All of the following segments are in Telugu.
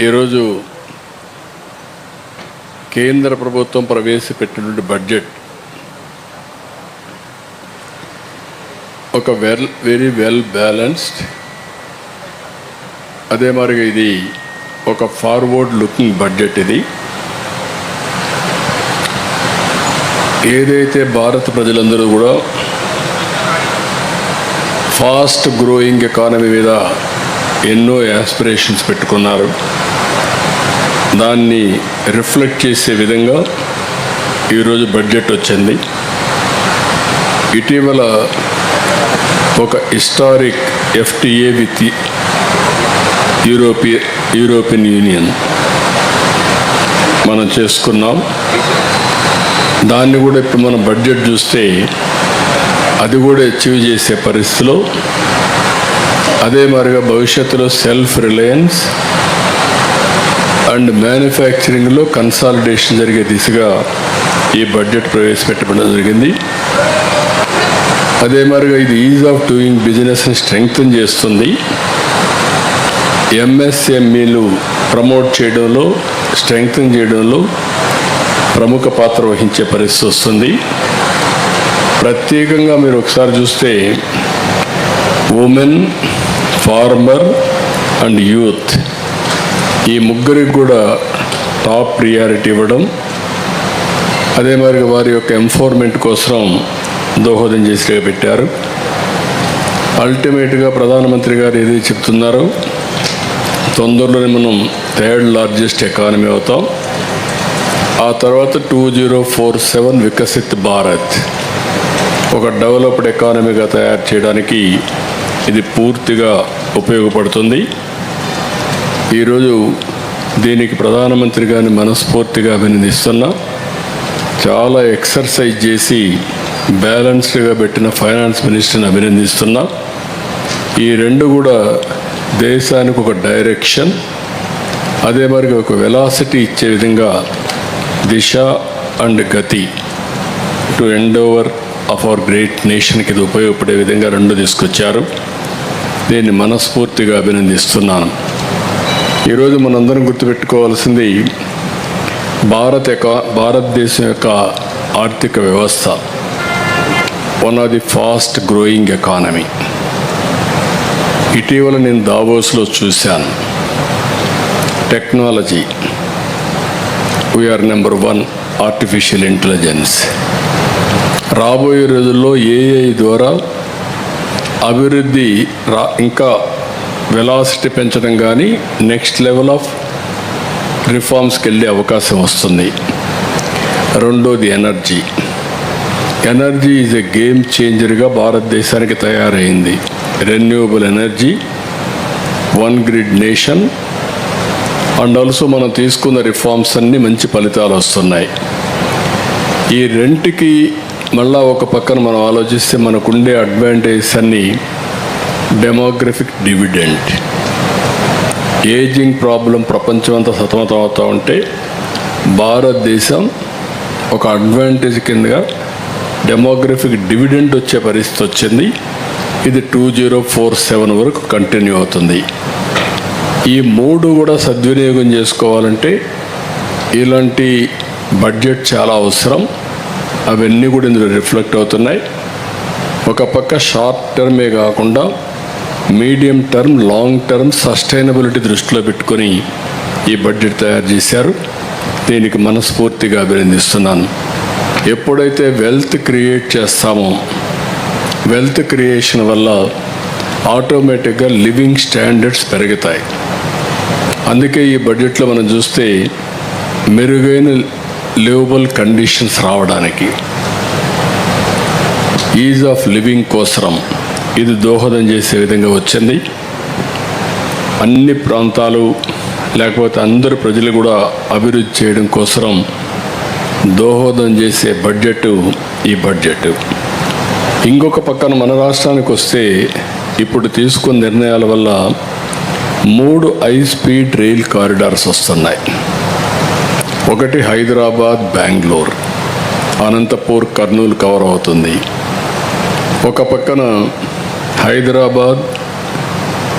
ఈరోజు కేంద్ర ప్రభుత్వం ప్రవేశపెట్టినటువంటి బడ్జెట్ ఒక వెరీ వెల్ బ్యాలెన్స్డ్, అదే మరిగా ఇది ఒక ఫార్వర్డ్ లుకింగ్ బడ్జెట్. ఇది ఏదైతే భారత ప్రజలందరూ కూడా ఫాస్ట్ గ్రోయింగ్ ఎకానమీ మీద ఎన్నో యాస్పిరేషన్స్ పెట్టుకున్నారు, దాన్ని రిఫ్లెక్ట్ చేసే విధంగా ఈరోజు బడ్జెట్ వచ్చింది. ఇటీవల ఒక historic FTA with European union మనం చేసుకున్నాం. దాన్ని కూడా ఇప్పుడు మనం బడ్జెట్ చూస్తే అది కూడా అచీవ్ చేసే పరిస్థితిలో, అదే మరిగా భవిష్యత్తులో సెల్ఫ్ రిలయన్స్ అండ్ మ్యానుఫ్యాక్చరింగ్లో కన్సాలిడేషన్ జరిగే దిశగా ఈ బడ్జెట్ ప్రవేశపెట్టడం జరిగింది. అదే మరిగా ఇది ఈజ్ ఆఫ్ డూయింగ్ బిజినెస్ని స్ట్రెంగ్తన్ చేస్తుంది. MSMEలు ప్రమోట్ చేయడంలో, స్ట్రెంగ్తన్ చేయడంలో ప్రముఖ పాత్ర వహించే పరిస్థితి వస్తుంది. ప్రత్యేకంగా మీరు ఒకసారి చూస్తే ఉమెన్, ఫార్మర్ అండ్ యూత్, ఈ ముగ్గురికి కూడా టాప్ ప్రియారిటీ ఇవ్వడం, అదే మరి వారి యొక్క ఎంపవర్మెంట్ కోసం దోహదం చేసి పెట్టారు. అల్టిమేట్గా ప్రధానమంత్రి గారు ఏదైతే చెప్తున్నారో, తొందరలోనే మనం 3rd లార్జెస్ట్ ఎకానమీ అవుతాం. ఆ తర్వాత 2047 వికసిత్ భారత్, ఒక డెవలప్డ్ ఎకానమీగా తయారు చేయడానికి ఇది పూర్తిగా ఉపయోగపడుతుంది. ఈరోజు దీనికి ప్రధానమంత్రి గారిని మనస్ఫూర్తిగా అభినందిస్తున్నా. చాలా ఎక్సర్సైజ్ చేసి బ్యాలెన్స్డ్గా పెట్టిన ఫైనాన్స్ మినిస్టర్ని అభినందిస్తున్నా. ఈ రెండు కూడా దేశానికి ఒక డైరెక్షన్, అదే మరి ఒక వెలాసిటీ ఇచ్చే విధంగా దిశ అండ్ గతి to endeavour of our great నేషన్కి ఇది ఉపయోగపడే విధంగా రెండు తీసుకొచ్చారు. దీన్ని మనస్ఫూర్తిగా అభినందిస్తున్నాను. ఈరోజు మనందరం గుర్తుపెట్టుకోవాల్సింది భారతదేశం యొక్క ఆర్థిక వ్యవస్థ one of the fast growing economy. ఇటీవల నేను దావోస్లో చూశాను, technology we are number 1, artificial intelligence. రాబోయే రోజుల్లో AI ద్వారా అభివృద్ధి ఇంకా వెలాసిటీ పెంచడం కానీ నెక్స్ట్ లెవెల్ ఆఫ్ రిఫార్మ్స్కి వెళ్ళే అవకాశం వస్తుంది. రెండోది ఎనర్జీ ఈజ్ ఎ గేమ్ చేంజర్గా భారతదేశానికి తయారైంది. Renewable energy, one grid nation, and also మనం తీసుకున్న రిఫార్మ్స్ అన్నీ మంచి ఫలితాలు వస్తున్నాయి. ఈ రెంటికి మళ్ళా ఒక పక్కన మనం ఆలోచిస్తే మనకుండే అడ్వాంటేజ్ అన్నీ డెమోగ్రఫిక్ డివిడెంట్. ఏజింగ్ ప్రాబ్లం ప్రపంచం అంతా సతమతం అవుతూ ఉంటే భారతదేశం ఒక అడ్వాంటేజ్ కిందగా డెమోగ్రఫిక్ డివిడెంట్ వచ్చే పరిస్థితి వచ్చింది. ఇది 2047 వరకు కంటిన్యూ అవుతుంది. ఈ మూడు కూడా సద్వినియోగం చేసుకోవాలంటే ఇలాంటి బడ్జెట్ చాలా అవసరం. అవన్నీ కూడా ఇందులో రిఫ్లెక్ట్ అవుతున్నాయి. ఒక పక్క షార్ట్ టర్మే కాకుండా medium term, long term sustainability దృష్టిలో పెట్టుకొని ఈ బడ్జెట్ తయారు చేశారు. దీనికి మనస్ఫూర్తిగా అభినందిస్తున్నాను. ఎప్పుడైతే వెల్త్ క్రియేట్ చేస్తామో, వెల్త్ క్రియేషన్ వల్ల ఆటోమేటిక్గా లివింగ్ స్టాండర్డ్స్ పెరుగుతాయి. అందుకే ఈ బడ్జెట్లో మనం చూస్తే మెరుగైన లివబుల్ కండిషన్స్ రావడానికి, ఈజ్ ఆఫ్ లివింగ్ కోసం ఇది దోహదం చేసే విధంగా వచ్చింది. అన్ని ప్రాంతాలు లేకపోతే అందరు ప్రజలు కూడా అభివృద్ధి చేయడం కోసం దోహదం చేసే బడ్జెట్ ఈ బడ్జెట్. ఇంకొక పక్కన మన రాష్ట్రానికి వస్తే ఇప్పుడు తీసుకున్న నిర్ణయాల వల్ల 3 హై-స్పీడ్ రైల్ కారిడార్స్ వస్తున్నాయి. ఒకటి హైదరాబాద్, బెంగళూరు, అనంతపూర్, కర్నూలు కవర్ అవుతుంది. ఒక పక్కన హైదరాబాద్,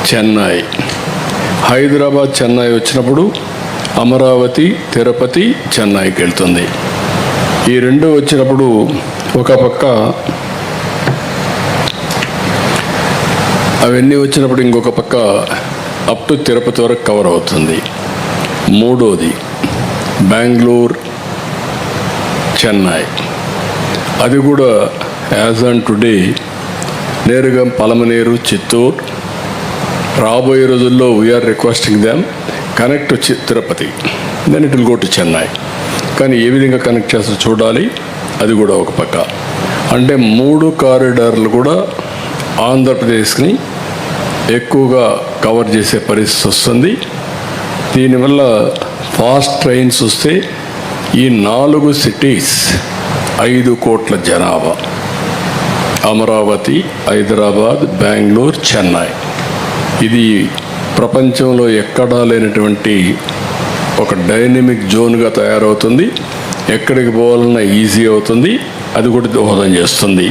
చెన్నై, హైదరాబాద్ చెన్నై వచ్చినప్పుడు అమరావతి తిరుపతి చెన్నైకి వెళ్తుంది. ఈ రెండు వచ్చినప్పుడు ఒక పక్క అవన్నీ వచ్చినప్పుడు ఇంకొక పక్క అప్ టు తిరుపతి వరకు కవర్ అవుతుంది. మూడోది బెంగళూరు చెన్నై, అది కూడా యాజ్ ఆన్ టుడే నేరుగా పలమనేరు చిత్తూరు. రాబోయే రోజుల్లో వీఆర్ రిక్వెస్టింగ్ దెమ్ కనెక్ట్ వచ్చి Tirupati, then it will go to Chennai. కానీ ఏ విధంగా కనెక్ట్ చేస్తారో చూడాలి. అది కూడా ఒక పక్క అంటే 3 కారిడార్లు కూడా ఆంధ్రప్రదేశ్ని ఎక్కువగా కవర్ చేసే పరిస్థితి వస్తుంది. దీనివల్ల ఫాస్ట్ ట్రైన్స్ వస్తే ఈ 4 సిటీస్ 5 కోట్ల జనాభా, అమరావతి, హైదరాబాద్, బెంగళూరు, చెన్నై, ఇది ప్రపంచంలో ఎక్కడా లేనటువంటి ఒక డైనమిక్ జోన్గా తయారవుతుంది. ఎక్కడికి పోవాలన్నా ఈజీ అవుతుంది. అది కూడా దోహదం చేస్తుంది.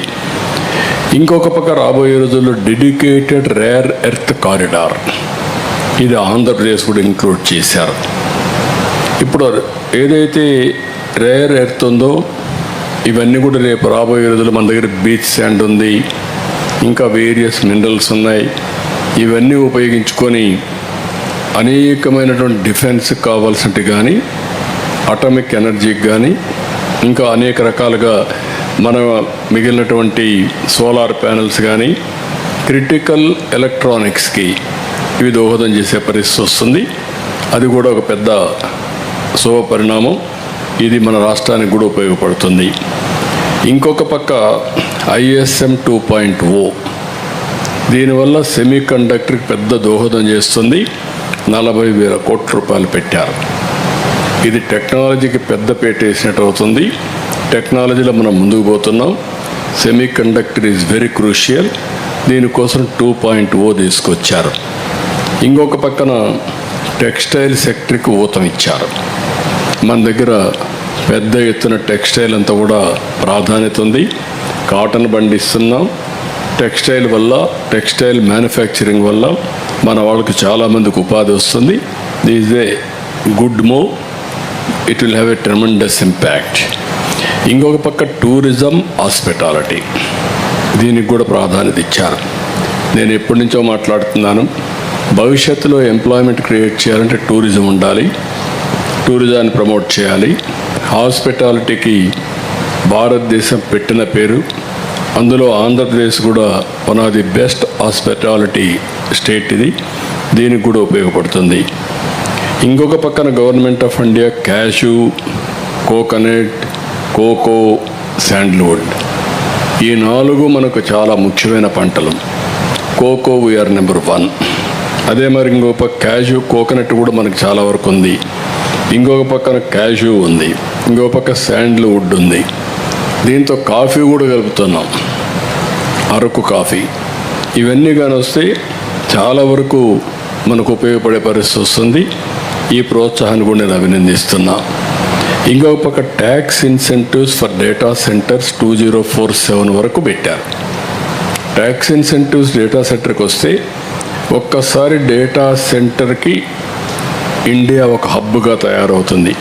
ఇంకొక పక్క రాబోయే రోజుల్లో డెడికేటెడ్ రేర్ ఎర్త్ కారిడార్, ఇది ఆంధ్రప్రదేశ్ కూడా ఇంక్లూడ్ చేశారు. ఇప్పుడు ఏదైతే రేర్ ఎర్త్ ఉందో ఇవన్నీ కూడా రేపు రాబోయే రోజుల్లో మన దగ్గర బీచ్ శాండ్ ఉంది, ఇంకా వేరియస్ మినరల్స్ ఉన్నాయి. ఇవన్నీ ఉపయోగించుకొని అనేకమైనటువంటి డిఫెన్స్కి కావాల్సినట్టు కానీ, అటామిక్ ఎనర్జీకి కానీ, ఇంకా అనేక రకాలుగా మన మిగిలినటువంటి సోలార్ ప్యానెల్స్ కానీ, క్రిటికల్ ఎలక్ట్రానిక్స్కి ఇవి దోహదం చేసే పరిస్థితి వస్తుంది. అది కూడా ఒక పెద్ద శుభ పరిణామం. ఇది మన రాష్ట్రానికి కూడా ఉపయోగపడుతుంది. ఇంకొక పక్క ISM 2.0, దీనివల్ల సెమీ కండక్టర్కి పెద్ద దోహదం చేస్తుంది. 40,000 కోట్ల రూపాయలు పెట్టారు. ఇది టెక్నాలజీకి పెద్ద పీట వేసినట్టు అవుతుంది. టెక్నాలజీలో మనం ముందుకు పోతున్నాం. Semi conductor is very crucial. దీనికోసం 2.0 తీసుకొచ్చారు. ఇంకొక పక్కన టెక్స్టైల్ సెక్టర్కి ఊతం ఇచ్చారు. మన దగ్గర పెద్ద ఎత్తున టెక్స్టైల్ అంతా కూడా ప్రాధాన్యత ఉంది. కాటన్ పండిస్తున్నాం. టెక్స్టైల్ వల్ల, టెక్స్టైల్ మ్యానుఫ్యాక్చరింగ్ వల్ల మన వాళ్ళకి చాలామందికి ఉపాధి వస్తుంది. This is a good move. It will have a tremendous impact. ఇంకొక పక్క టూరిజం, హాస్పిటాలిటీ, దీనికి కూడా ప్రాధాన్యత ఇచ్చారు. నేను ఎప్పటి నుంచో మాట్లాడుతున్నాను, భవిష్యత్తులో ఎంప్లాయ్మెంట్ క్రియేట్ చేయాలంటే టూరిజం ఉండాలి, టూరిజాన్ని ప్రమోట్ చేయాలి. హాస్పిటాలిటీకి భారతదేశం పెట్టిన పేరు, అందులో ఆంధ్రప్రదేశ్ కూడా one of the best hospitality state ఇది. దీనికి కూడా ఉపయోగపడుతుంది. ఇంకొక పక్కన government of India cashew, coconut, cocoa, sandalwood, ఈ 4 మనకు చాలా ముఖ్యమైన పంటలు. Cocoa we're number 1. అదే మరి ఇంకొక పక్క క్యాషు, కోకోనట్ కూడా మనకు చాలా వరకు ఉంది. ఇంకొక పక్కన క్యాషు ఉంది, ఇంకొక పక్క శాండ్ల్వుడ్ ఉంది. దీంతో కాఫీ కూడా కలుపుతున్నాం, అరకు కాఫీ. ఇవన్నీ కానీ వస్తే చాలా వరకు మనకు ఉపయోగపడే పరిస్థితి వస్తుంది. ఈ ప్రోత్సాహాన్ని కూడా నేను అభినందిస్తున్నా. ఇంకొక పక్క tax incentives for data centres 2047 వరకు పెట్టారు. ట్యాక్స్ ఇన్సెంటివ్స్ డేటా సెంటర్కి వస్తే ఒక్కసారి డేటా సెంటర్కి ఇండియా ఒక హబ్గా తయారవుతుంది.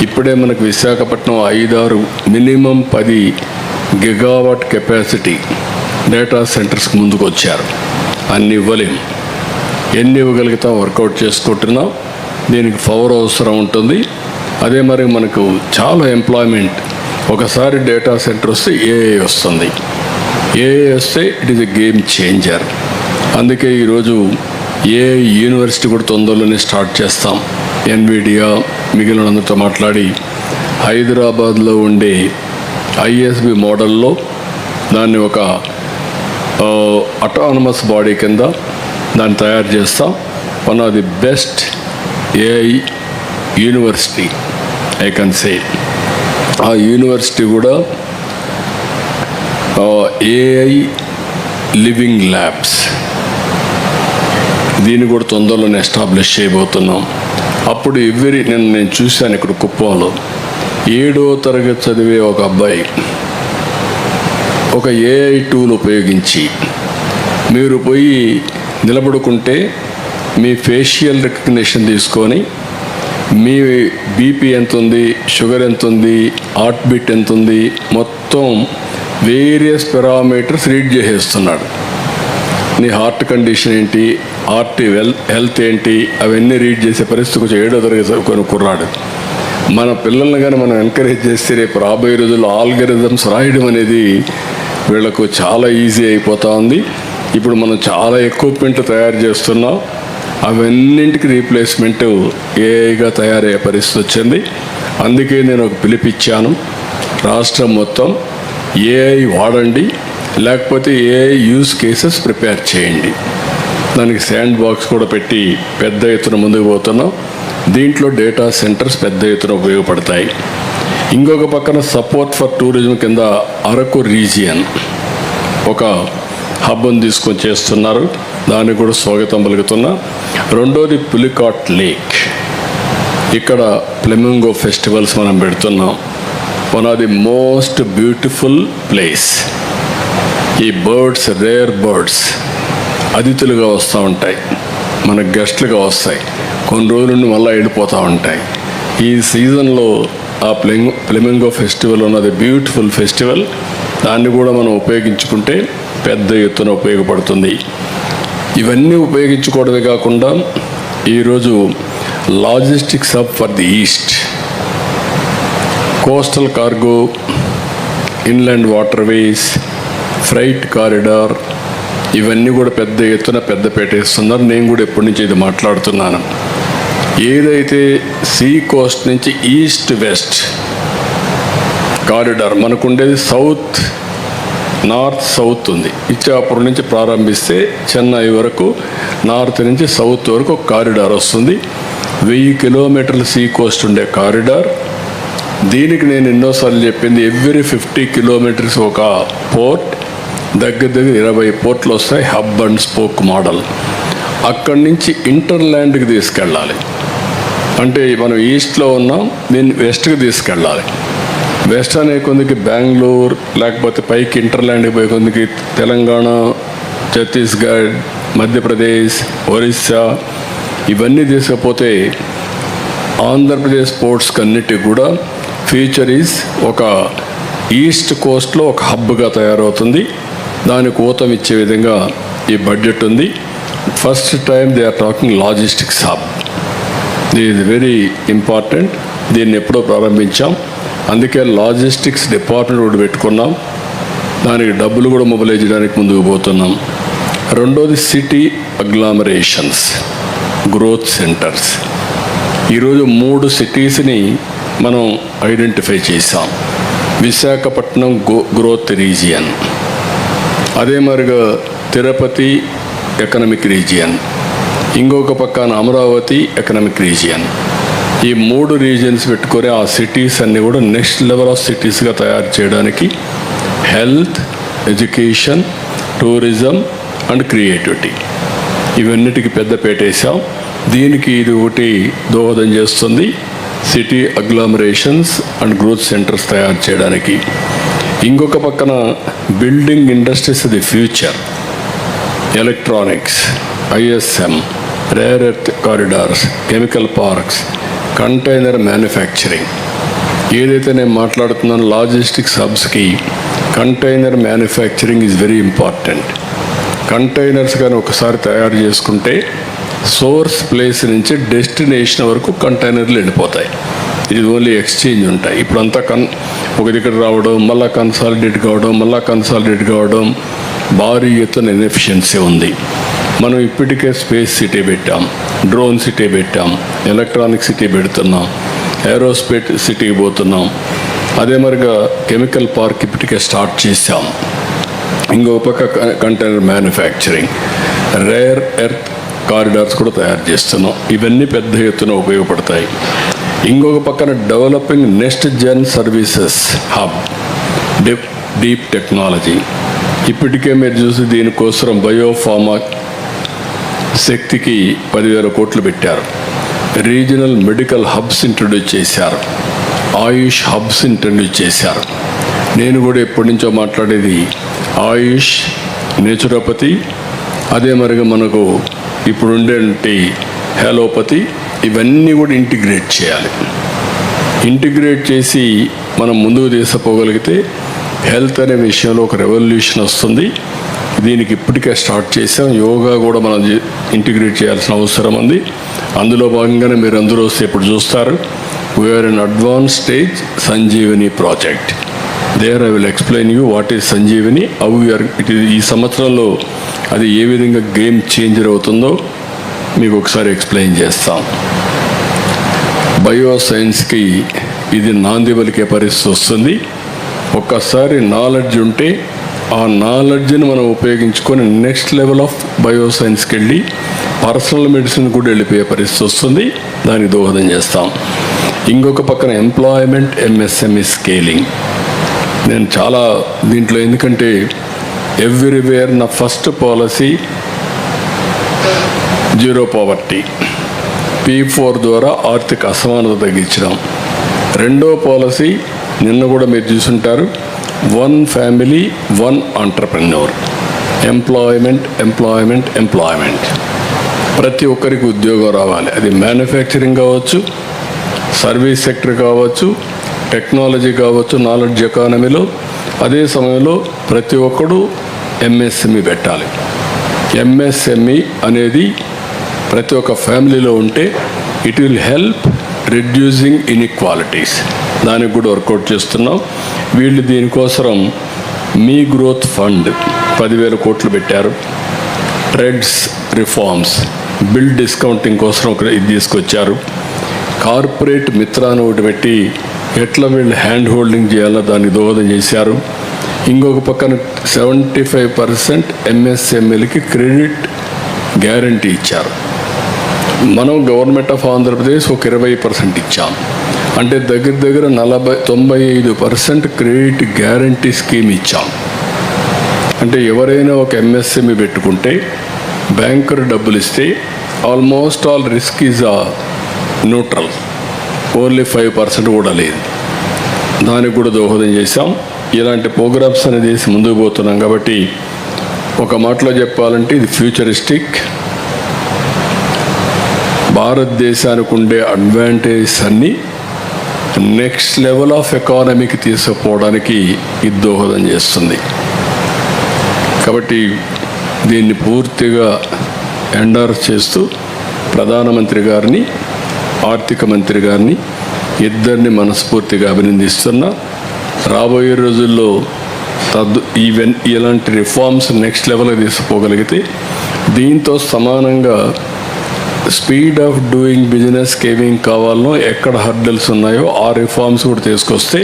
ఇప్పుడే మనకు Visakhapatnam 5-6 minimum 10 gigawatt capacity data సెంటర్స్కి ముందుకు వచ్చారు. అన్ని ఇవ్వలేము. ఎన్ని ఇవ్వగలుగుతాం వర్కౌట్ చేసుకుంటున్నాం. దీనికి పవర్ అవసరం ఉంటుంది. అదే మరి మనకు చాలా ఎంప్లాయ్మెంట్. ఒకసారి డేటా సెంటర్ వస్తే ఏఐ వస్తుంది. ఏఐ వస్తే it is a game changer. అందుకే ఈరోజు ఏఐ యూనివర్సిటీ కూడా తొందరలోనే స్టార్ట్ చేస్తాం. ఎన్విడియా మిగిలినందరితో మాట్లాడి హైదరాబాద్లో ఉండే ISB మోడల్లో దాన్ని ఒక అటానమస్ బాడీ కింద దాన్ని తయారు చేస్తాం. One of the best AI university I can say. ఆ యూనివర్సిటీ కూడా ఏఐ లివింగ్ ల్యాబ్స్, దీన్ని కూడా తొందరలోనే ఎస్టాబ్లిష్ చేయబోతున్నాం. అప్పుడు నేను చూశాను ఇక్కడ కుప్పంలో 7వ తరగతి చదివే ఒక అబ్బాయి ఒక ఏఐ టూల్ ఉపయోగించి మీరు పోయి నిలబడుకుంటే మీ ఫేషియల్ రికగ్నిషన్ తీసుకొని మీ బీపీ ఎంత ఉంది, షుగర్ ఎంత ఉంది, హార్ట్ బీట్ ఎంత ఉంది, మొత్తం వేరియస్ పారామీటర్స్ రీడ్ చేసేస్తున్నాడు. నీ హార్ట్ కండిషన్ ఏంటి, హార్ట్ హెల్త్ ఏంటి, అవన్నీ రీడ్ చేసే పరిస్థితి కొంచెం 7వ తరగతి చదువుకొని కుర్రాడు. మన పిల్లల్ని కానీ మనం ఎంకరేజ్ చేస్తే రేపు రాబోయే రోజుల్లో ఆల్గరిథమ్స్ రాయడం అనేది వీళ్లకు చాలా ఈజీ అయిపోతూ ఉంది. ఇప్పుడు మనం చాలా ఎక్విప్మెంట్ తయారు చేస్తున్నాం, అవన్నింటికి రీప్లేస్మెంట్ ఏఐగా తయారయ్యే పరిస్థితి వచ్చింది. అందుకే నేను ఒక పిలిపిచ్చాను, రాష్ట్రం మొత్తం ఏఐ వాడండి, లేకపోతే ఏఐ యూజ్ కేసెస్ ప్రిపేర్ చేయండి. దానికి శాండ్ బాక్స్ కూడా పెట్టి పెద్ద ఎత్తున ముందుకు పోతున్నాం. దీంట్లో డేటా సెంటర్స్ పెద్ద ఎత్తున ఉపయోగపడతాయి. ఇంకొక పక్కన సపోర్ట్ ఫర్ టూరిజం కింద అరకు రీజియన్ ఒక హబ్ని తీసుకొని చేస్తున్నారు, దానికి కూడా స్వాగతం పలుకుతున్నా. రెండోది పులికాట్ లేక్, ఇక్కడ ఫ్లెమింగో ఫెస్టివల్స్ మనం పెడుతున్నాం. One of the most beautiful place. ఈ బర్డ్స్, రేర్ బర్డ్స్ అతిథులుగా వస్తూ ఉంటాయి, మన గెస్ట్లుగా వస్తాయి, కొన్ని రోజుల నుండి మళ్ళీ వెళ్ళిపోతూ ఉంటాయి. ఈ సీజన్లో ఆ ఫ్లెమింగో ఫెస్టివల్ ఉన్నది బ్యూటిఫుల్ ఫెస్టివల్, దాన్ని కూడా మనం ఉపయోగించుకుంటే పెద్ద ఎత్తున ఉపయోగపడుతుంది. ఇవన్నీ ఉపయోగించుకోవడమే కాకుండా ఈరోజు logistics hub for the east, coastal cargo, inland waterways, freight corridor, ఇవన్నీ కూడా పెద్ద ఎత్తున పెద్దపేట వేస్తున్నారు. నేను కూడా ఎప్పటి నుంచి ఇది మాట్లాడుతున్నాను. ఏదైతే సీ కోస్ట్ నుంచి ఈస్ట్ వెస్ట్ కారిడార్ మనకుండేది, సౌత్ నార్త్ సౌత్ ఉంది. ఇచ్చాపురం నుంచి ప్రారంభిస్తే చెన్నై వరకు, నార్త్ నుంచి సౌత్ వరకు ఒక కారిడార్ వస్తుంది. 1000 కిలోమీటర్ల సీ కోస్ట్ ఉండే కారిడార్. దీనికి నేను ఎన్నోసార్లు చెప్పింది, ఎవ్రీ 50 కిలోమీటర్స్ ఒక పోర్ట్, దగ్గర 20 పోర్ట్లు వస్తాయి, హబ్ అండ్ స్పోక్ మోడల్. అక్కడి నుంచి ఇంటర్లాండ్కి తీసుకెళ్ళాలి. అంటే మనం ఈస్ట్లో ఉన్నాం, దీన్ని వెస్ట్కి తీసుకెళ్ళాలి. వెస్ట్ అనే కొందికి బెంగళూరు, లేకపోతే పైకి ఇంటర్లాండ్కి పోయే కొందికి తెలంగాణ, ఛత్తీస్గఢ్, మధ్యప్రదేశ్, ఒరిస్సా, ఇవన్నీ తీసుకపోతే ఆంధ్రప్రదేశ్ పోర్ట్స్కి అన్నిటికి కూడా ఫ్యూచర్ ఈజ్ ఒక ఈస్ట్ కోస్ట్లో ఒక హబ్గా తయారవుతుంది. దానికి ఊతం ఇచ్చే విధంగా ఈ బడ్జెట్ ఉంది. First time they are talking logistics hub. This is very important. దీన్ని ఎప్పుడో ప్రారంభించాం, అందుకే లాజిస్టిక్స్ డిపార్ట్మెంట్ కూడా పెట్టుకున్నాం. దానికి డబ్బులు కూడా మొబిలైజ్ చేయడానికి ముందుకు పోతున్నాం. రెండోది సిటీ అగ్లామరేషన్స్, గ్రోత్ సెంటర్స్. ఈరోజు 3 సిటీస్ని మనం ఐడెంటిఫై చేసాం. విశాఖపట్నం గ్రోత్ రీజియన్, అదే మరిగా తిరుపతి ఎకనమిక్ రీజియన్, ఇంకొక పక్కన అమరావతి ఎకనమిక్ రీజియన్. ఈ 3 రీజియన్స్ పెట్టుకొని ఆ సిటీస్ అన్నీ కూడా నెక్స్ట్ లెవెల్ ఆఫ్ సిటీస్గా తయారు చేయడానికి health, education, tourism and creativity, ఇవన్నిటికీ పెద్ద పేటేసాం. దీనికి ఇది ఒకటి దోహదం చేస్తుంది, city agglomerations and growth centres తయారు చేయడానికి. ఇంకొక పక్కన building industries the future, electronics, ISM, rare earth corridors, chemical parks, container manufacturing. ఏదైతే నేను మాట్లాడుతున్నాను లాజిస్టిక్స్ హబ్స్కి, container manufacturing is very important. Containers కానీ ఒకసారి తయారు చేసుకుంటే సోర్స్ ప్లేస్ నుంచి డెస్టినేషన్ వరకు కంటైనర్లు వెళ్ళిపోతాయి. ఇది ఓన్లీ ఎక్స్చేంజ్ ఉంటాయి. ఇప్పుడంతా ఒక దగ్గర రావడం, మళ్ళీ కన్సాలిడేట్ కావడం, భారీ ఎత్తున ఇన్ఎఫిషియన్సీ ఉంది. మనం ఇప్పటికే స్పేస్ సిటీ పెట్టాం, డ్రోన్ సిటీ పెట్టాం, ఎలక్ట్రానిక్ సిటీ పెడుతున్నాం, ఏరోస్పేస్ సిటీకి పోతున్నాం. అదే మరిగా కెమికల్ పార్క్ ఇప్పటికే స్టార్ట్ చేసాం. ఇంకొక పక్క container manufacturing, rare earth corridors కూడా తయారు చేస్తున్నాం. ఇవన్నీ పెద్ద ఎత్తున ఉపయోగపడతాయి. ఇంకొక పక్కన developing next gen services hub, deep technology. ఇప్పటికే మీరు చూసి దీనికోసం బయోఫార్మా శక్తికి 10,000 కోట్లు పెట్టారు. రీజనల్ మెడికల్ హబ్స్ ఇంట్రడ్యూస్ చేశారు, ఆయుష్ హబ్స్ ఇంట్రడ్యూస్ చేశారు. నేను కూడా ఎప్పటి నుంచో మాట్లాడేది ఆయుష్, నేచురోపతి, అదే మరిగా మనకు ఇప్పుడు ఉండే హెలోపతి ఇవన్నీ కూడా ఇంటిగ్రేట్ చేయాలి. ఇంటిగ్రేట్ చేసి మనం ముందుకు తీసుకుపోగలిగితే హెల్త్ అనే విషయంలో ఒక రెవల్యూషన్ వస్తుంది. దీనికి ఇప్పటికే స్టార్ట్ చేసాం. యోగా కూడా మనం ఇంటిగ్రేట్ చేయాల్సిన అవసరం ఉంది. అందులో భాగంగానే మీరు అందరూ వస్తే ఇప్పుడు చూస్తారు. We're in advance stage Sanjeevani project. There I will explain you what is Sanjeevani, how you are it is. ఈ సంవత్సరంలో అది ఏ విధంగా గేమ్ చేంజర్ అవుతుందో మీకు ఒకసారి ఎక్స్ప్లెయిన్ చేస్తాం. బయోసైన్స్కి ఇది నాంది పలికే పరిస్థితి వస్తుంది. ఒక్కసారి నాలెడ్జ్ ఉంటే ఆ నాలెడ్జ్ని మనం ఉపయోగించుకొని నెక్స్ట్ లెవెల్ ఆఫ్ బయోసైన్స్కి వెళ్ళి పర్సనల్ మెడిసిన్ కూడా వెళ్ళిపోయే పరిస్థితి వస్తుంది. దానికి దోహదం చేస్తాం. ఇంకొక పక్కన ఎంప్లాయ్మెంట్ ఎంఎస్ఎంఈ స్కేలింగ్. నేను చాలా దీంట్లో, ఎందుకంటే ఎవ్రీవేర్ నా first policy zero poverty, P4 ద్వారా ఆర్థిక అసమానత తగ్గించడం. రెండో పాలసీ నిన్న కూడా మీరు చూసుంటారు, 1 family 1 entrepreneur. Employment employment employment. ప్రతి ఒక్కరికి ఉద్యోగం రావాలి. అది మ్యానుఫ్యాక్చరింగ్ కావచ్చు, సర్వీస్ సెక్టర్ కావచ్చు, టెక్నాలజీ కావచ్చు, నాలెడ్జ్ ఎకానమీలో. అదే సమయంలో ప్రతి ఒక్కడు ఎంఎస్ఎంఈ పెట్టాలి. ఎంఎస్ఎంఈ అనేది ప్రతి ఒక్క ఫ్యామిలీలో ఉంటే it will help reducing inequalities. దానికి కూడా వర్కౌట్ చేస్తున్నాం. వీళ్ళు దీనికోసం మీ గ్రోత్ ఫండ్ 10,000 కోట్లు పెట్టారు. ట్రెడ్స్ రిఫార్మ్స్, బిల్ డిస్కౌంటింగ్ కోసం ఇది తీసుకొచ్చారు. కార్పొరేట్ మిత్రాన్ని ఒకటి పెట్టి ఎట్లా వీళ్ళు హ్యాండ్ హోల్డింగ్ చేయాలో దానికి దోహదం చేశారు. ఇంకొక పక్కన 75% ఎంఎస్ఎంఈలకి క్రెడిట్ గ్యారంటీ ఇచ్చారు. మనం గవర్నమెంట్ ఆఫ్ ఆంధ్రప్రదేశ్ ఒక 20% ఇచ్చాం. అంటే దగ్గర దగ్గర 95% క్రెడిట్ గ్యారంటీ స్కీమ్ ఇచ్చాం. అంటే ఎవరైనా ఒక ఎంఎస్ఎంఈ పెట్టుకుంటే బ్యాంకర్ డబ్బులు ఇస్తే almost all risk is neutral. Only 5% కూడా లేదు. దానికి కూడా దోహదం చేశాం. ఇలాంటి ప్రోగ్రామ్స్ అనేది చేసి ముందుకు పోతున్నాం. కాబట్టి ఒక మాటలో చెప్పాలంటే ఇది ఫ్యూచరిస్టిక్. భారతదేశానికి ఉండే అడ్వాంటేజెస్ అన్నీ నెక్స్ట్ లెవెల్ ఆఫ్ ఎకానమీకి తీసుకుపోవడానికి ఇది దోహదం చేస్తుంది. కాబట్టి దీన్ని పూర్తిగా ఎండార్స్ చేస్తూ ప్రధానమంత్రి గారిని, ఆర్థిక మంత్రి గారిని ఇద్దరిని మనస్ఫూర్తిగా అభినందిస్తున్నా. రాబోయే రోజుల్లో ఇలాంటి రిఫార్మ్స్ నెక్స్ట్ లెవెల్కి తీసుకుపోగలిగితే దీంతో సమానంగా స్పీడ్ ఆఫ్ డూయింగ్ బిజినెస్కి ఏమేం కావాలనో, ఎక్కడ హర్డల్స్ ఉన్నాయో ఆ రిఫార్మ్స్ కూడా తీసుకొస్తే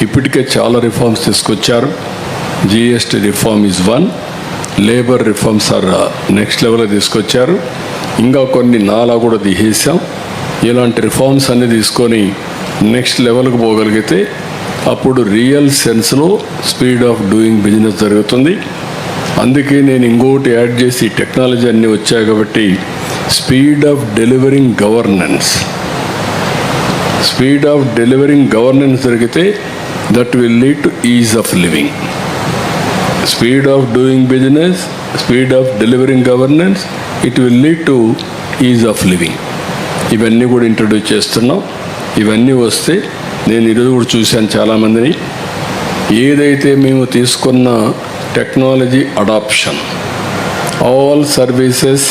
ఇప్పటికే చాలా రిఫార్మ్స్ తీసుకొచ్చారు. GST reform is 1, labour reforms are next లెవెల్కి తీసుకొచ్చారు. ఇంకా కొన్ని నాలా కూడా తీసేసాం. ఇలాంటి రిఫార్మ్స్ అన్నీ తీసుకొని నెక్స్ట్ లెవెల్కి పోగలిగితే అప్పుడు రియల్ సెన్స్లో స్పీడ్ ఆఫ్ డూయింగ్ బిజినెస్ జరుగుతుంది. అందుకే నేను ఇంకొకటి యాడ్ చేసి టెక్నాలజీ అన్నీ వచ్చాయి కాబట్టి speed of delivering governance. Speed of delivering governance జరిగితే that will lead to ease of living. Speed of doing business, speed of delivering governance, it will lead to ease of living. ఇవన్నీ కూడా ఇంట్రడ్యూస్ చేస్తున్నాం. ఇవన్నీ వస్తే నేను ఈరోజు కూడా చూశాను చాలామందిని. ఏదైతే మేము తీసుకున్న technology adoption, all services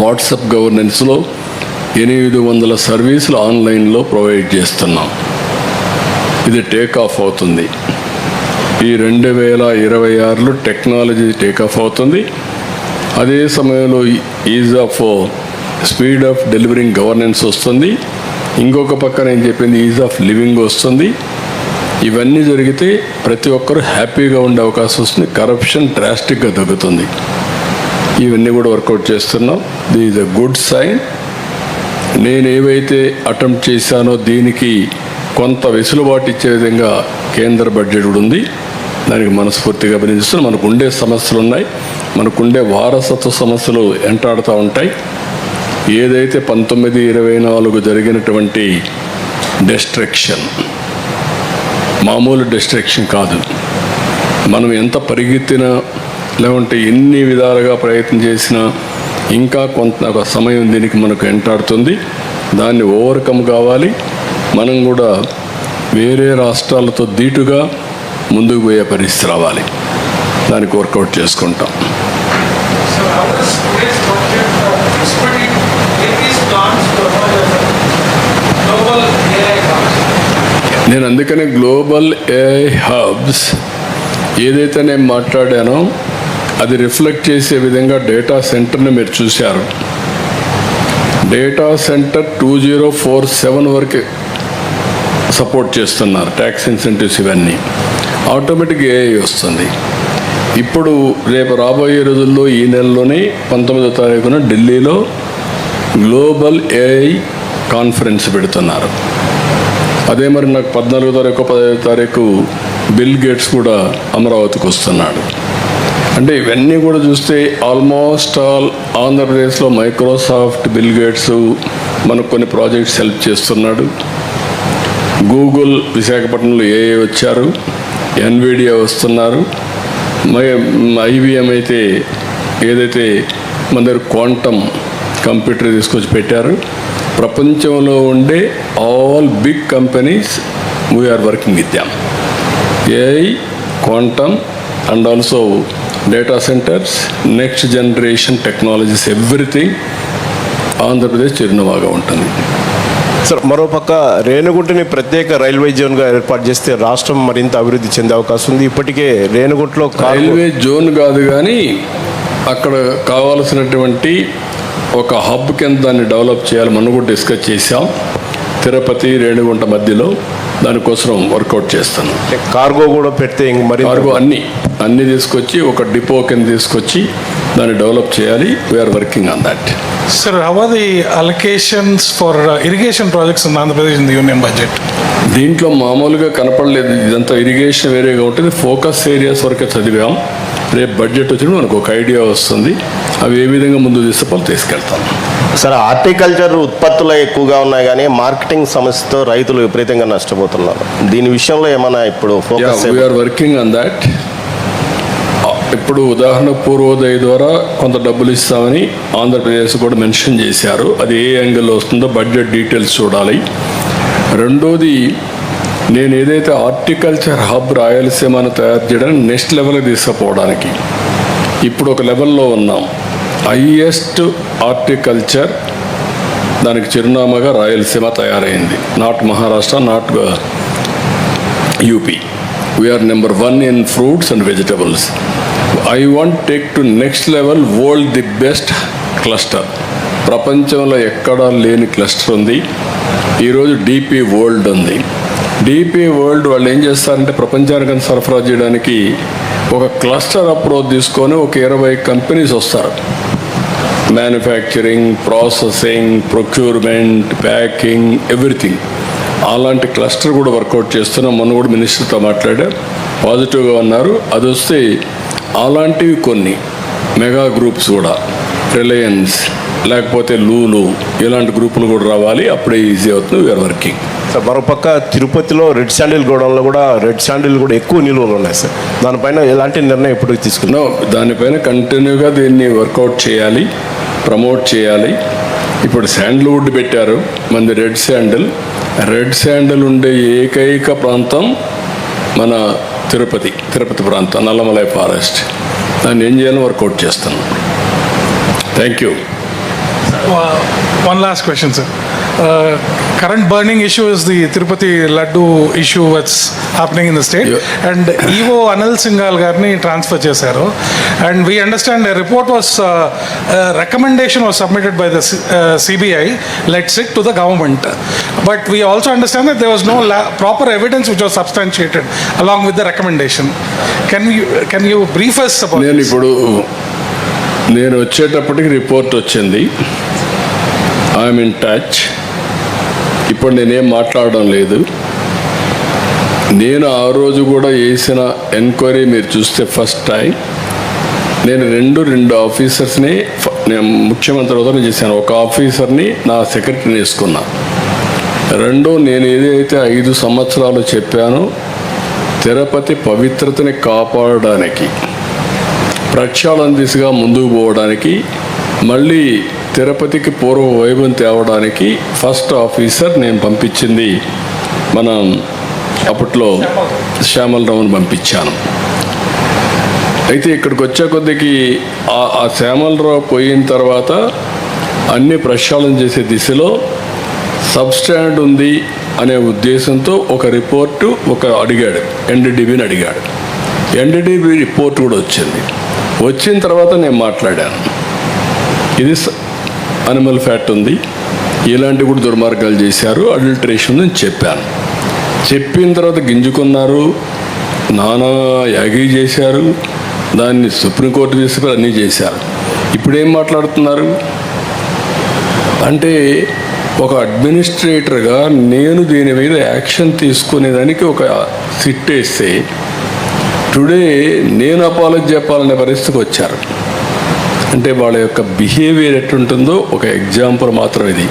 WhatsApp గవర్నెన్స్లో 800 సర్వీసులు ఆన్లైన్లో ప్రొవైడ్ చేస్తున్నాం. ఇది టేక్ ఆఫ్ అవుతుంది. ఈ 2026లో టెక్నాలజీ టేక్ ఆఫ్ అవుతుంది. అదే సమయంలో is of speed of delivering governance వస్తుంది. ఇంకొక పక్కన ఏం చెప్పింది, ఈజ్ ఆఫ్ లివింగ్ వస్తుంది. ఇవన్నీ జరిగితే ప్రతి ఒక్కరూ హ్యాపీగా ఉండే అవకాశం వస్తుంది. కరప్షన్ డ్రాస్టిక్గా తగ్గుతుంది. ఇవన్నీ కూడా వర్కౌట్ చేస్తున్నాం. This is a good sign. నేను ఏవైతే అటెంప్ట్ చేశానో దీనికి కొంత వెసులుబాటు ఇచ్చే విధంగా కేంద్ర బడ్జెట్ కూడా ఉంది. దానికి మనస్ఫూర్తిగా అభినందిస్తున్నాం. మనకు ఉండే సమస్యలు ఉన్నాయి, మనకుండే వారసత్వ సమస్యలు వెంటాడుతూ ఉంటాయి. ఏదైతే 1924 జరిగినటువంటి డిస్ట్రక్షన్ మామూలు డిస్ట్రక్షన్ కాదు. మనం ఎంత పరిగెత్తినా, లేకుంటే ఎన్ని విధాలుగా ప్రయత్నం చేసినా ఇంకా కొంత సమయం దీనికి మనకు వెంటాడుతుంది. దాన్ని ఓవర్కమ్ కావాలి. మనం కూడా వేరే రాష్ట్రాలతో ధీటుగా ముందుకు పోయే పరిస్థితి రావాలి. దానికి వర్కౌట్ చేసుకుంటాం. నేను అందుకనే గ్లోబల్ ఏఐ హబ్స్ ఏదైతే నేను మాట్లాడానో అది రిఫ్లెక్ట్ చేసే విధంగా డేటా సెంటర్ని మీరు చూశారు. డేటా సెంటర్ 2047 వరకు సపోర్ట్ చేస్తున్నారు. ట్యాక్స్ ఇన్సెంటివ్స్ ఇవన్నీ ఆటోమేటిక్ ఏఐ వస్తుంది. ఇప్పుడు రేపు రాబోయే రోజుల్లో ఈ నెలలోనే 19వ తారీఖున ఢిల్లీలో గ్లోబల్ ఏఐ కాన్ఫరెన్స్ పెడుతున్నారు. అదే మరి నాకు 14వ తారీఖు 15వ తారీఖు బిల్ గేట్స్ కూడా అమరావతికి వస్తున్నాడు. అంటే ఇవన్నీ కూడా చూస్తే ఆల్మోస్ట్ ఆల్ ఆంధ్రప్రదేశ్లో మైక్రోసాఫ్ట్, బిల్ గేట్స్ మనకు కొన్ని ప్రాజెక్ట్స్ హెల్ప్ చేస్తున్నాడు. గూగుల్ విశాఖపట్నంలో ఏఐ వచ్చారు, ఎన్విడియా వస్తున్నారు, ఐబిఎం అయితే ఏదైతే మన దగ్గర క్వాంటమ్ కంప్యూటర్ తీసుకొచ్చి పెట్టారు. ప్రపంచంలో ఉండే all big companies we are working with them. AI, quantum and also data centres, next generation technologies, everything Andhra Pradesh చిరునవాగా ఉంటుంది. సార్, మరోపక్క రేణిగుంటని ప్రత్యేక రైల్వే జోన్గా ఏర్పాటు చేస్తే రాష్ట్రం మరింత అభివృద్ధి చెందే అవకాశం ఉంది. ఇప్పటికే రేణిగుంటలో రైల్వే జోన్ కాదు కానీ అక్కడ కావాల్సినటువంటి ఒక హబ్ కింద దాన్ని డెవలప్ చేయాలి. మనం కూడా డిస్కస్ చేసాం. తిరుపతి, రేణిగుంట మధ్యలో దానికోసం వర్కౌట్ చేస్తాను. కార్గో కూడా పెడితే మరి కార్గో అన్ని తీసుకొచ్చి ఒక డిపో కింద తీసుకొచ్చి దాన్ని డెవలప్ చేయాలి. We're working on that. Sir, how are the allocations for irrigation projects in Andhra Pradesh in the union budget? దీంట్లో మామూలుగా కనపడలేదు. ఇదంతా ఇరిగేషన్ వేరేగా ఉంటుంది. ఫోకస్ ఏరియాస్ వరకే చదివాం. రేపు బడ్జెట్ వచ్చినప్పుడు మనకు ఒక ఐడియా వస్తుంది. అవి ఏ విధంగా ముందు తీసుకెళ్తాం. సార్, హార్టికల్చర్ ఉత్పత్తులు ఎక్కువగా ఉన్నాయి కానీ మార్కెటింగ్ సమస్యతో రైతులు విపరీతంగా నష్టపోతున్నారు. దీని విషయంలో ఏమైనా ఇప్పుడు focus? We're working on that. ఇప్పుడు ఉదాహరణ పూర్వోదయ ద్వారా కొంత డబ్బులు ఇస్తామని ఆంధ్రప్రదేశ్ కూడా మెన్షన్ చేశారు. అది ఏ యాంగిల్లో వస్తుందో బడ్జెట్ డీటెయిల్స్ చూడాలి. రెండోది, నేను ఏదైతే హార్టికల్చర్ హబ్ రాయలసీమను తయారు చేయడానికి నెక్స్ట్ లెవెల్కి తీసుకుపోవడానికి ఇప్పుడు ఒక లెవెల్లో ఉన్నాం. హైయెస్ట్ హార్టికల్చర్ దానికి చిరునామాగా రాయలసీమ తయారైంది. Not Maharashtra, not UP. We're number 1 in fruits and vegetables. I want to take to next level world the best cluster. ప్రపంచంలో ఎక్కడా లేని క్లస్టర్ ఉంది. ఈరోజు డిపి వరల్డ్ ఉంది. డిపి వరల్డ్ వాళ్ళు ఏం చేస్తారంటే ప్రపంచానికి సరఫరా చేయడానికి ఒక క్లస్టర్ అప్రోచ్ తీసుకొని ఒక 20 కంపెనీస్ వస్తారు. Manufacturing, processing, procurement, packing, everything. అలాంటి క్లస్టర్ కూడా వర్కౌట్ చేస్తున్నాం. మొన్న కూడా మినిస్టర్తో మాట్లాడా, పాజిటివ్గా ఉన్నారు. అది వస్తే అలాంటివి కొన్ని మెగా గ్రూప్స్ కూడా, రిలయన్స్ లేకపోతే లూలు, ఇలాంటి గ్రూపులు కూడా రావాలి. అప్పుడే ఈజీ అవుతుంది. We are working. సార్, మరోపక్క తిరుపతిలో రెడ్ శాండిల్ గోడౌన్లో కూడా రెడ్ శాండిల్ కూడా ఎక్కువ నిలువలు ఉన్నాయి సార్. దానిపైన ఎలాంటి నిర్ణయం ఎప్పుడు తీసుకున్నాం? దానిపైన కంటిన్యూగా దీన్ని వర్కౌట్ చేయాలి, ప్రమోట్ చేయాలి. ఇప్పుడు శాండిల్వుడ్ పెట్టారు, మనది రెడ్ శాండిల్ ఉండే ఏకైక ప్రాంతం మన తిరుపతి ప్రాంతం, నల్లమలై ఫారెస్ట్. దాన్ని ఏం చేయాలో వర్కౌట్ చేస్తాను. Thank you. One last question, sir. Current burning issue is the Tirupati Laddu issue that's happening in the state. Yeah. And EO Anil Singhal garni transfer chesaru. And we understand a report was, a recommendation was submitted by the CBI, let's say, to the government. But we also understand that there was no proper evidence which was substantiated along with the recommendation. Can you brief us about this? నేను వచ్చేటప్పటికి రిపోర్ట్ వచ్చింది. I'm in touch. ఇప్పుడు నేనేం మాట్లాడడం లేదు. నేను ఆ రోజు కూడా వేసిన ఎంక్వైరీ మీరు చూస్తే ఫస్ట్ టైం నేను రెండు ఆఫీసర్స్ని నేను ముఖ్యమంత్రి హోదాలో చేశాను. ఒక ఆఫీసర్ని నా సెక్రటరీని వేసుకున్నా. నేను ఏదైతే 5 సంవత్సరాలు చెప్పానో తిరుపతి పవిత్రతని కాపాడడానికి, ప్రక్షాళన దిశగా ముందుకు పోవడానికి మళ్ళీ తిరుపతికి పూర్వ వైభవం తేవడానికి ఫస్ట్ ఆఫీసర్ నేను పంపించింది మనం అప్పట్లో శ్యామలరావుని పంపించాను. అయితే ఇక్కడికి వచ్చే కొద్దికి ఆ శ్యామలరావు పోయిన తర్వాత అన్ని ప్రక్షాళన చేసే దిశలో సబ్స్టాండ్ ఉంది అనే ఉద్దేశంతో ఒక రిపోర్టు అడిగాడు, ఎన్డీడీబీని అడిగాడు. ఎన్డీడీబీ రిపోర్ట్ కూడా వచ్చిన తర్వాత నేను మాట్లాడాను. ఇది అనిమల్ ఫ్యాట్ ఉంది, ఇలాంటి కూడా దుర్మార్గాలు చేశారు, అడల్టరేషన్ అని చెప్పాను. చెప్పిన తర్వాత గింజుకున్నారు, నానా యాగి చేశారు, దాన్ని సుప్రీంకోర్టు తీసుకుని అన్నీ చేశారు. ఇప్పుడేం మాట్లాడుతున్నారు అంటే ఒక అడ్మినిస్ట్రేటర్గా నేను దీని మీద యాక్షన్ తీసుకునేదానికి ఒక సిట్ వేస్తే టుడే నేను అపాలజీ చెప్పాలనే పరిస్థితికి వచ్చారు. అంటే వాళ్ళ యొక్క బిహేవియర్ ఎట్టుంటుందో ఒక ఎగ్జాంపుల్ మాత్రం ఇది.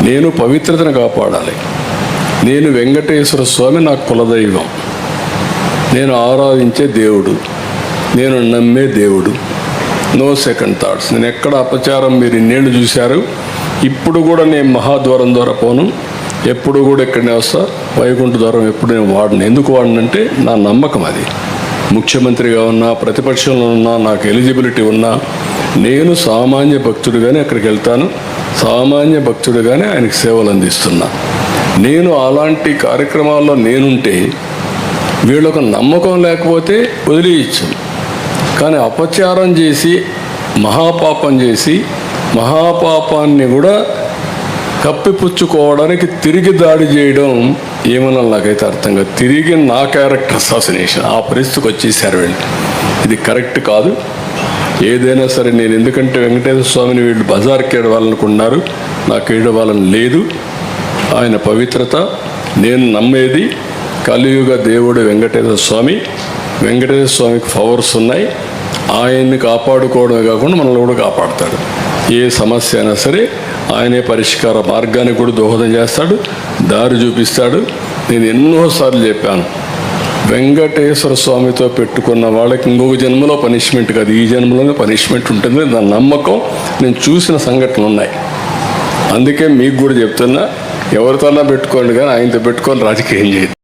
నేను పవిత్రతను కాపాడాలి. నేను వెంకటేశ్వర స్వామి నా కులదైవం, నేను ఆరాధించే దేవుడు, నేను నమ్మే దేవుడు. No second thoughts. నేను ఎక్కడ అపచారం మీరు ఇన్నేళ్ళు చూశారు. ఇప్పుడు కూడా నేను మహాద్వారం ద్వారా పోను, ఎప్పుడు కూడా ఇక్కడనే వస్తా. వైకుంఠ ద్వారం ఎప్పుడు నేను వాడను. ఎందుకు వాడనంటే నా నమ్మకం అది. ముఖ్యమంత్రిగా ఉన్నా, ప్రతిపక్షంలో ఉన్నా, నాకు ఎలిజిబిలిటీ ఉన్నా, నేను సామాన్య భక్తుడిగానే అక్కడికి వెళ్తాను, సామాన్య భక్తుడిగానే ఆయనకు సేవలు అందిస్తున్నా. నేను అలాంటి కార్యక్రమాల్లో నేనుంటే వీళ్ళకు నమ్మకం లేకపోతే వదిలేయచ్చు. కానీ అపచారం చేసి మహాపాపం చేసి మహాపాపాన్ని కూడా కప్పిపుచ్చుకోవడానికి తిరిగి దాడి చేయడం ఏమన్నా నాకైతే అర్థం కాదు. తిరిగి నా క్యారెక్టర్ అసాసినేషన్ ఆ పరిస్థితికి వచ్చేసారు వీళ్ళు. ఇది కరెక్ట్ కాదు. ఏదైనా సరే నేను ఎందుకంటే వెంకటేశ్వర స్వామిని వీళ్ళు బజార్కి ఏడవాలనుకున్నారు, నాకు ఏడవాలని లేదు. ఆయన పవిత్రత, నేను నమ్మేది కలియుగ దేవుడు వెంకటేశ్వర స్వామి. వెంకటేశ్వర స్వామికి పవర్స్ ఉన్నాయి. ఆయన్ని కాపాడుకోవడమే కాకుండా మనల్ని కూడా కాపాడుతాడు. ఏ సమస్య అయినా సరే ఆయనే పరిష్కార మార్గానికి కూడా దోహదం చేస్తాడు, దారి చూపిస్తాడు. నేను ఎన్నోసార్లు చెప్పాను, వెంకటేశ్వర స్వామితో పెట్టుకున్న వాళ్ళకి ఇంకొక జన్మలో పనిష్మెంట్ కాదు, ఈ జన్మలోనే పనిష్మెంట్ ఉంటుంది. దాని నమ్మకం నేను చూసిన సంఘటనలు ఉన్నాయి. అందుకే మీకు కూడా చెప్తున్నా, ఎవరితోనా పెట్టుకోండి కానీ ఆయనతో పెట్టుకొని రాజకీయం చేయదు.